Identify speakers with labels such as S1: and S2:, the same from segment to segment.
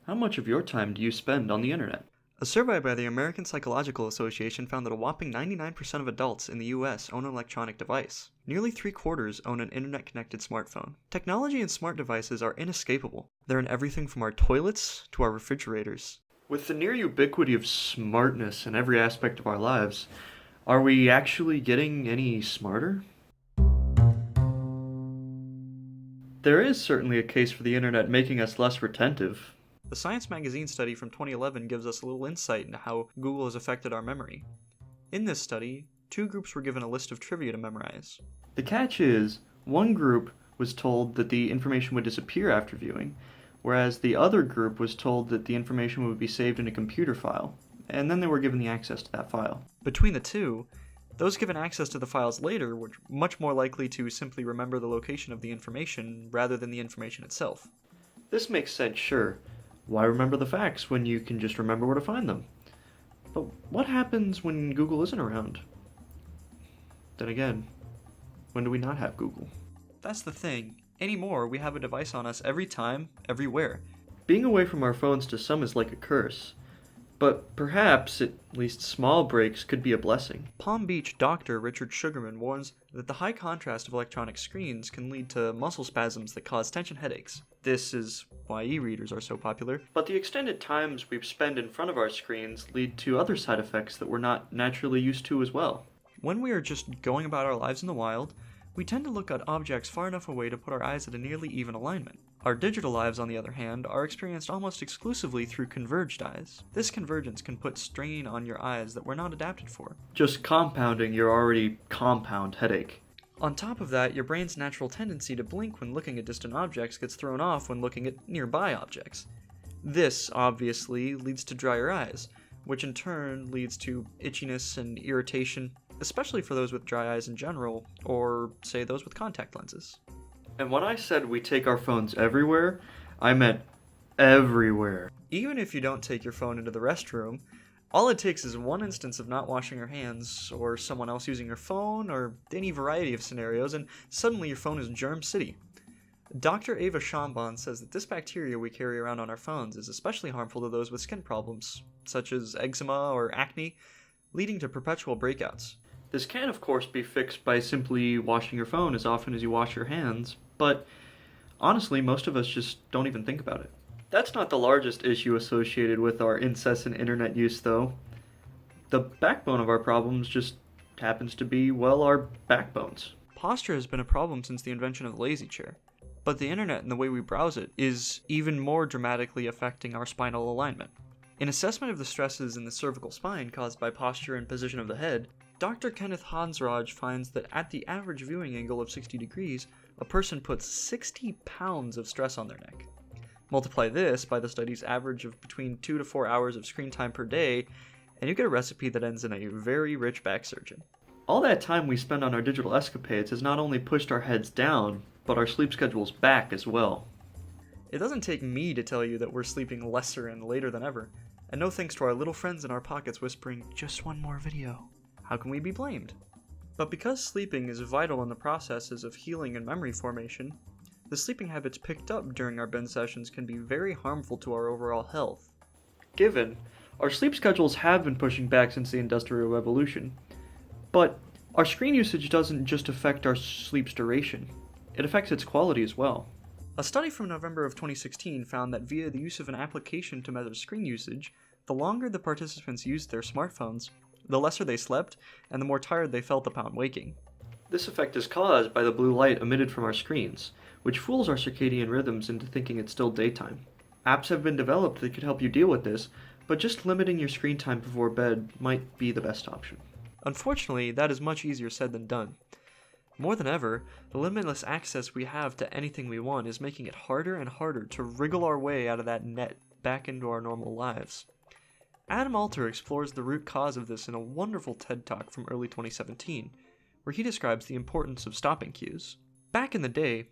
S1: How much of your time do you spend on the internet?
S2: A survey by the American Psychological Association found that a whopping 99% of adults in the US own an electronic device. Nearly 3/4 own an internet-connected smartphone. Technology and smart devices are inescapable. They're in everything from our toilets to our refrigerators.
S1: With the near ubiquity of smartness in every aspect of our lives, are we actually getting any smarter? There is certainly a case for the internet making us less retentive.
S2: The Science magazine study from 2011 gives us a little insight into how Google has affected our memory. In this study, 2 groups were given a list of trivia to memorize.
S1: The catch is, one group was told that the information would disappear after viewing, whereas the other group was told that the information would be saved in a computer file, and then they were given the access to that file.
S2: Between the two, those given access to the files later were much more likely to simply remember the location of the information rather than the information itself.
S1: This makes sense, sure. Why remember the facts when you can just remember where to find them? But what happens when Google isn't around? Then again, when do we not have Google?
S2: That's the thing. Anymore, we have a device on us every time, everywhere.
S1: Being away from our phones to some is like a curse. But perhaps, at least small breaks, could be a blessing.
S2: Palm Beach doctor Richard Sugarman warns that the high contrast of electronic screens can lead to muscle spasms that cause tension headaches. This is why e-readers are so popular.
S1: But the extended times we spend in front of our screens lead to other side effects that we're not naturally used to as well.
S2: When we are just going about our lives in the wild, we tend to look at objects far enough away to put our eyes at a nearly even alignment. Our digital lives, on the other hand, are experienced almost exclusively through converged eyes. This convergence can put strain on your eyes that we're not adapted for.
S1: Just compounding your already compound headache.
S2: On top of that, your brain's natural tendency to blink when looking at distant objects gets thrown off when looking at nearby objects. This, obviously, leads to drier eyes, which in turn leads to itchiness and irritation, especially for those with dry eyes in general, or, say, those with contact lenses.
S1: And when I said we take our phones everywhere, I meant everywhere.
S2: Even if you don't take your phone into the restroom, all it takes is one instance of not washing your hands, or someone else using your phone, or any variety of scenarios, and suddenly your phone is germ city. Dr. Ava Schambon says that this bacteria we carry around on our phones is especially harmful to those with skin problems, such as eczema or acne, leading to perpetual breakouts.
S1: This can, of course, be fixed by simply washing your phone as often as you wash your hands, but honestly, most of us just don't even think about it. That's not the largest issue associated with our incessant internet use, though. The backbone of our problems just happens to be, well, our backbones.
S2: Posture has been a problem since the invention of the lazy chair, but the internet and the way we browse it is even more dramatically affecting our spinal alignment. In assessment of the stresses in the cervical spine caused by posture and position of the head, Dr. Kenneth Hansraj finds that at the average viewing angle of 60 degrees, a person puts 60 pounds of stress on their neck. Multiply this by the study's average of between 2 to 4 hours of screen time per day, and you get a recipe that ends in a very rich back surgeon.
S1: All that time we spend on our digital escapades has not only pushed our heads down, but our sleep schedules back as well.
S2: It doesn't take me to tell you that we're sleeping lesser and later than ever, and no thanks to our little friends in our pockets whispering, "Just one more video." How can we be blamed? But because sleeping is vital in the processes of healing and memory formation, the sleeping habits picked up during our binge sessions can be very harmful to our overall health.
S1: Given, our sleep schedules have been pushing back since the Industrial Revolution, but our screen usage doesn't just affect our sleep's duration, it affects its quality as well.
S2: A study from November of 2016 found that via the use of an application to measure screen usage, the longer the participants used their smartphones, the lesser they slept, and the more tired they felt upon waking.
S1: This effect is caused by the blue light emitted from our screens, which fools our circadian rhythms into thinking it's still daytime. Apps have been developed that could help you deal with this, but just limiting your screen time before bed might be the best option.
S2: Unfortunately, that is much easier said than done. More than ever, the limitless access we have to anything we want is making it harder and harder to wriggle our way out of that net back into our normal lives. Adam Alter explores the root cause of this in a wonderful TED Talk from early 2017, where he describes the importance of stopping cues. Back in the day,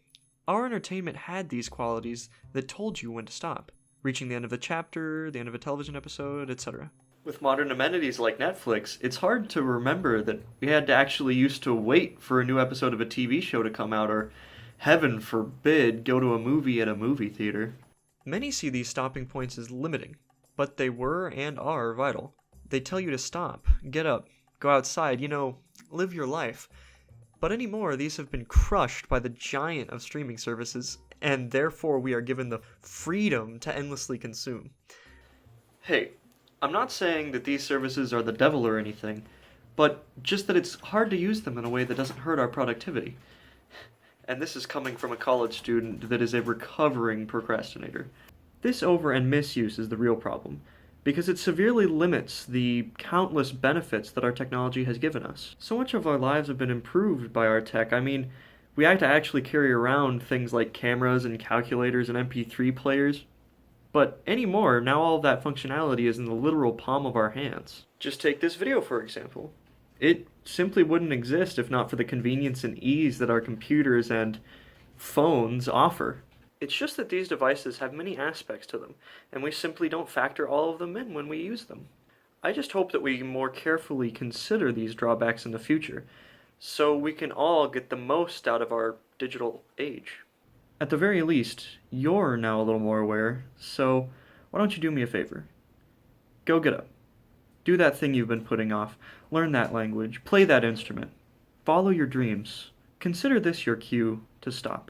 S2: our entertainment had these qualities that told you when to stop, reaching the end of a chapter, the end of a television episode, etc.
S1: With modern amenities like Netflix, it's hard to remember that we had to actually used to wait for a new episode of a TV show to come out, or, heaven forbid, go to a movie at a movie theater.
S2: Many see these stopping points as limiting, but they were and are vital. They tell you to stop, get up, go outside, live your life. But anymore, these have been crushed by the giant of streaming services, and therefore we are given the freedom to endlessly consume.
S1: Hey, I'm not saying that these services are the devil or anything, but just that it's hard to use them in a way that doesn't hurt our productivity. And this is coming from a college student that is a recovering procrastinator. This over and misuse is the real problem, because it severely limits the countless benefits that our technology has given us. So much of our lives have been improved by our tech. I mean, we have to actually carry around things like cameras and calculators and MP3 players. But anymore, now all of that functionality is in the literal palm of our hands. Just take this video, for example. It simply wouldn't exist if not for the convenience and ease that our computers and phones offer. It's just that these devices have many aspects to them, and we simply don't factor all of them in when we use them. I just hope that we more carefully consider these drawbacks in the future, so we can all get the most out of our digital age. At the very least, you're now a little more aware, so why don't you do me a favor? Go get up. Do that thing you've been putting off. Learn that language. Play that instrument. Follow your dreams. Consider this your cue to stop.